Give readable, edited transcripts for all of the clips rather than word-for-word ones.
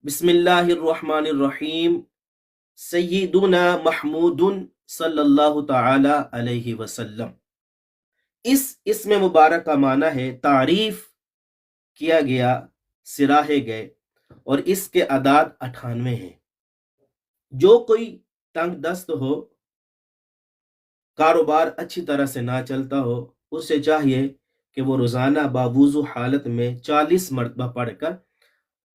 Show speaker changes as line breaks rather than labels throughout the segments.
بسم اللہ الرحمن الرحیم۔ سیدنا محمود صلی اللہ تعالی علیہ وسلم۔ اس اسم مبارک کا معنی ہے تعریف کیا گیا، سراہے گئے، اور اس کے اعداد 98 ہیں۔ جو کوئی تنگ دست ہو، کاروبار اچھی طرح سے نہ چلتا ہو، اسے چاہیے کہ وہ روزانہ باوضو حالت میں 40 مرتبہ پڑھ کر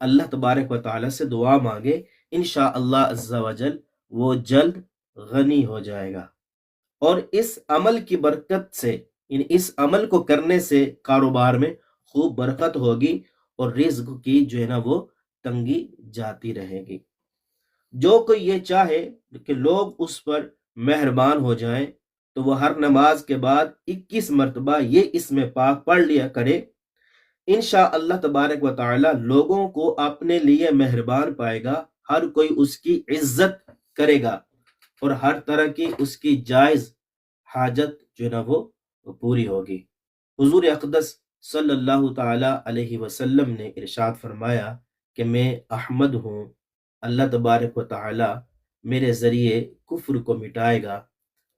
اللہ تبارک و تعالی سے دعا مانگے۔ انشاءاللہ عز و جل وہ جلد غنی ہو جائے گا، اور اس عمل کی برکت سے، اس عمل کو کرنے سے کاروبار میں خوب برکت ہوگی اور رزق کی جو ہے نا وہ تنگی جاتی رہے گی۔ جو کوئی یہ چاہے کہ لوگ اس پر مہربان ہو جائیں تو وہ ہر نماز کے بعد 21 مرتبہ یہ اسم پاک پڑھ لیا کرے۔ انشاءاللہ تبارک و تعالی لوگوں کو اپنے لیے مہربان پائے گا، ہر کوئی اس کی عزت کرے گا، اور ہر طرح کی اس کی جائز حاجت جو ہے نا وہ پوری ہوگی۔ حضور اقدس صلی اللہ تعالی علیہ وسلم نے ارشاد فرمایا کہ میں احمد ہوں، اللہ تبارک و تعالی میرے ذریعے کفر کو مٹائے گا،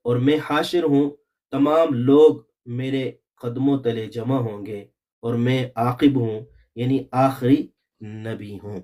اور میں حاشر ہوں، تمام لوگ میرے قدموں تلے جمع ہوں گے، اور میں عاقب ہوں، یعنی آخری نبی ہوں۔